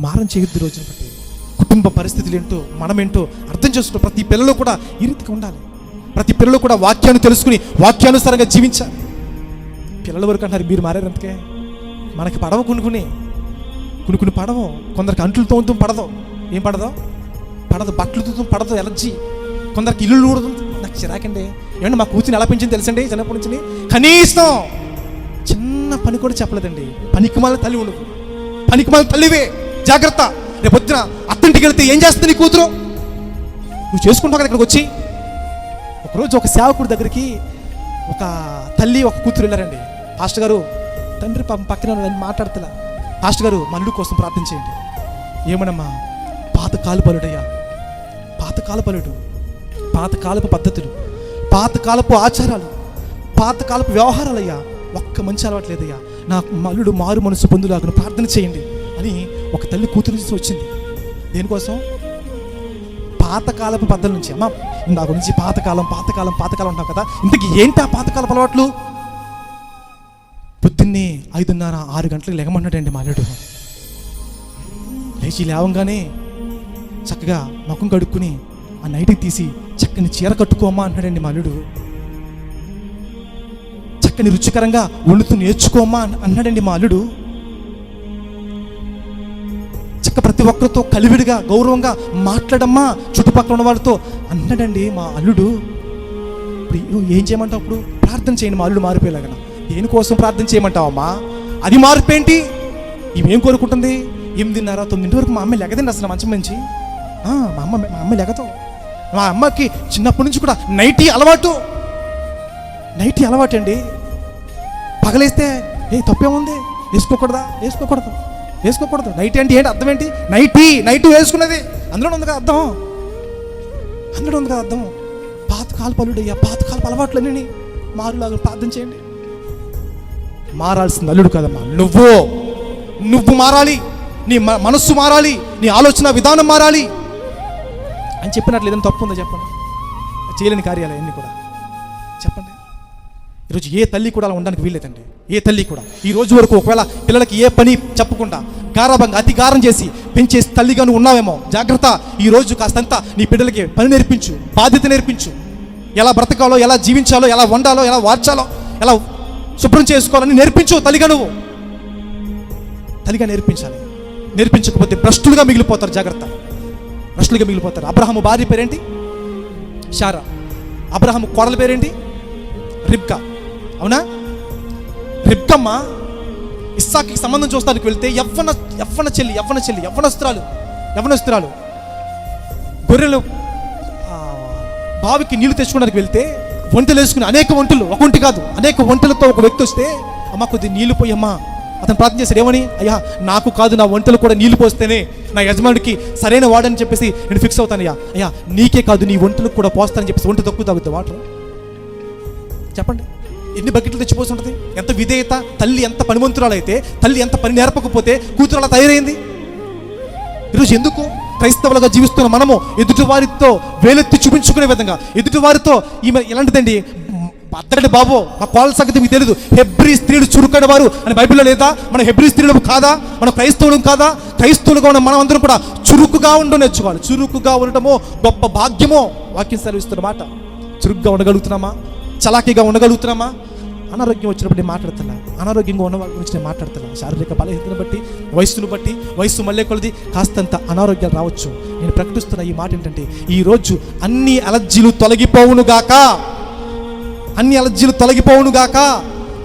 మారం చేయొద్దు. రోజున బట్టి కుటుంబ పరిస్థితులు ఏంటో మనమేంటో అర్థం చేసుకుని ప్రతి పిల్లలు కూడా ఈ రీతిగా ఉండాలి. ప్రతి పిల్లలు కూడా వాక్యాన్ని తెలుసుకుని వాక్యానుసారంగా జీవించాలి. పిల్లల వరకు అంటారు మీరు మారారు అంతకే. మనకి పడవ కొన్ని పడవ, కొందరికి అంట్లు తోముతూ పడదు. ఏం పడదో? బట్టలు తూతూ పడదు, ఎలర్జీ. కొందరికి ఇల్లు ఊడదు. నాకు చిరాకండి. ఏమంటే మా కూతుని ఎలా పెంచింది తెలుసండి? చిన్నప్పటి నుంచి కనీసం చిన్న పని కూడా చెప్పలేదండి. పనికిమాల తల్లి ఉండదు. పనికిమాల తల్లివే, జాగ్రత్త. రేపు పొద్దున అత్తింటికి వెళ్తే ఏం చేస్తుంది నీ కూతురు? నువ్వు చేసుకుంటావు కదా. ఇక్కడికి వచ్చి ఒకరోజు ఒక సేవకుడి దగ్గరికి ఒక తల్లి ఒక కూతురు వెళ్ళారండి. పాస్టర్ గారు, తండ్రి పక్కన మాట్లాడుతున్నా, పాస్టర్ గారు మల్లుడు కోసం ప్రార్థించేయండి. ఏమనమ్మా? పాతకాలపలుడయ్యా, పాతకాలపలుడు, పాతకాలపు పద్ధతులు, పాతకాలపు ఆచారాలు, పాతకాలపు వ్యవహారాలయ్యా, ఒక్క మంచి అలవాట్లేదయ్యా. నా మల్లుడు మారు మనసు పొందులాగా ప్రార్థన చేయండి అని ఒక తల్లి కూతురు నుంచి వచ్చింది. దేనికోసం? పాతకాలపు పద్ధతుల నుంచి. అమ్మ నా గురించి పాతకాలం ఉంటావు కదా, ఇంతకీ ఏంటి ఆ పాతకాలపు అలవాట్లు? పొద్దున్నే 5:30, 6 గంటలకు లెగమన్నాడండి మాల్యుడు. లేచి లేవంగానే చక్కగా ముఖం కడుక్కుని ఆ నైట్కి తీసి చక్కని చీర కట్టుకోమా అన్నాడండి మాల్యుడు. చక్కని రుచికరంగా వండుతూ నేర్చుకోమా అన్నాడండి మా అల్లుడు. చక్క ప్రతి ఒక్కరితో కలివిడిగా గౌరవంగా మాట్లాడమ్మా చుట్టుపక్కల ఉన్న వాళ్ళతో అన్నాడండి మా అల్లుడు. ఇప్పుడు ఏం చేయమంటావు? అప్పుడు ప్రార్థన చేయండి మా అల్లుడు మారిపోయేలాగా. దేనికోసం ప్రార్థన చేయమంటావమ్మా? అది మార్పేంటి? ఇవేం కోరుకుంటుంది? 8:30, 9 వరకు మా అమ్మ లెగదండి అసలు మంచం నుంచి. మా అమ్మ లెగదు. మా అమ్మకి చిన్నప్పటి నుంచి కూడా నైటీ అలవాటు అండి. పగలేస్తే తప్పేముంది? వేసుకోకూడదు. నైటీ అంటే ఏంటి? అర్థం ఏంటి? నైటీ వేసుకున్నది అందులో ఉంది కదా అర్థం. పాతకాలపు అల్లుడయ్యా, పాతకాలపు అలవాట్లన్నీ మారులాగా ప్రార్థన చేయండి. మారాల్సిన అల్లుడు కదమ్మా నువ్వు మారాలి. నీ మనస్సు మారాలి, నీ ఆలోచన విధానం మారాలి అని చెప్పినట్లు ఏదైనా తప్పు ఉందో చెప్పండి. చేయలేని కార్యాలు అన్నీ కూడా చెప్పండి. ఈరోజు ఏ తల్లి కూడా అలా ఉండడానికి వీల్లేదండి. ఏ తల్లి కూడా ఈ రోజు వరకు ఒకవేళ పిల్లలకి ఏ పని చెప్పకుండా గారాబంగా అతిగారం చేసి పెంచే తల్లిగా నువ్వు ఉన్నావేమో, జాగ్రత్త. ఈ రోజు కాస్తంత నీ బిడ్డలకి పని నేర్పించు, బాధ్యత నేర్పించు. ఎలా బ్రతకాలో, ఎలా జీవించాలో, ఎలా వండాలో, ఎలా వార్చాలో, ఎలా శుభ్రం చేసుకోవాలని నేర్పించు. తల్లిగా నేర్పించాలి. నేర్పించకపోతే భ్రష్టులుగా మిగిలిపోతారు. జాగ్రత్త, భ్రష్టులుగా మిగిలిపోతారు. అబ్రహాము భార్య పేరేంటి? శారా. అబ్రహాము కోడల పేరేంటి? రిబ్కా. అవునా? రిబ్కమ్మ ఇస్సాకుకి సంబంధం చూస్తానికి వెళ్తే యవ్వనస్తురాలు గొర్రెలు బావికి నీళ్లు తెచ్చుకోవడానికి వెళ్తే వంటలు వేసుకుని అనేక వంటలు, ఒక వంటి కాదు అనేక వంటలతో ఒక వ్యక్తి వస్తే, అమ్మ కొద్ది నీళ్లు పోయమ్మా. అతను ప్రార్థన చేశాడు. ఏమని? అయ్యా నాకు కాదు, నా వంటలు కూడా నీళ్లు పోస్తేనే నా యజమానికి సరైన వాడని చెప్పేసి నేను ఫిక్స్ అవుతానయ్యా. అయ్యా నీకే కాదు, నీ వంటలకు కూడా పోస్తానని చెప్పేసి వంట తక్కువ తాగుతుంది వాటర్. చెప్పండి, ఎన్ని బకెట్లు తెచ్చిపోసి ఉంటుంది? ఎంత విధేయత! తల్లి ఎంత పనిమంతురాలైతే, తల్లి ఎంత పని నేర్పకపోతే కూతురు అలా తయారైంది. ఈరోజు ఎందుకు క్రైస్తవులుగా జీవిస్తున్న మనము ఎదుటి వారితో వేలెత్తి చూపించుకునే విధంగా, ఎదుటి వారితో ఈమె ఎలాంటిదండి, అద్దడి బాబు మా కోళ్ళ సంగతి మీకు తెలియదు, హెబ్రీ స్త్రీలు చురుకైన వారు అని బైబిల్లో లేదా? మన హెబ్రీ స్త్రీలు కాదా? మన క్రైస్తవులు కాదా? క్రైస్తవులుగా ఉన్న మనం అందరం కూడా చురుకుగా ఉండడం నేర్చుకోవాలి. చురుకుగా ఉండటమో గొప్ప భాగ్యమో వాక్యం సెలవిస్తున్న మాట. చురుకుగా ఉండగలుగుతున్నామా? చలాకీగా ఉండగలుగుతున్నామా? అనారోగ్యం వచ్చినప్పుడు నేను మాట్లాడుతున్నా, అనారోగ్యంగా ఉన్న వాళ్ళ గురించి నేను మాట్లాడుతున్నా. శారీరక బలహీనతను బట్టి, వయస్సు మళ్ళీ కొలది కాస్తంత అనారోగ్యాలు రావచ్చు. నేను ప్రకటిస్తున్న ఈ మాట ఏంటంటే, ఈరోజు అన్ని అలర్జీలు తొలగిపోవును గాక.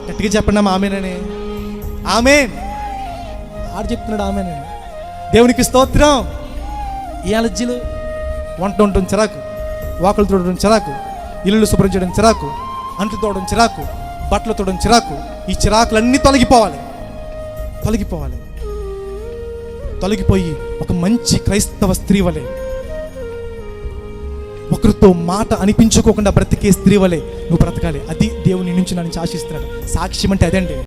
గట్టిగా చెప్పండి ఆమేనని. ఆమేన్. ఆడు చెప్తున్నాడు ఆమేనని. దేవునికి స్తోత్రం. ఏ అలర్జీలు? వంట ఉండడం చిరాకు, వాకులు తోడడం చిరాకు, ఇల్లు శుభ్రం చేయడం చిరాకు, అంట్లు తోడడం చిరాకు, బట్టలు తోడడం చిరాకు. ఈ చిరాకులన్నీ తొలగిపోయి ఒక మంచి క్రైస్తవ స్త్రీ వలె, ఒకరితో మాట అనిపించుకోకుండా బ్రతికే స్త్రీ వలె నువ్వు బ్రతకాలి. అది దేవుని నుంచి నన్ను ఆశిస్తున్నాడు. సాక్ష్యం అంటే అదండి.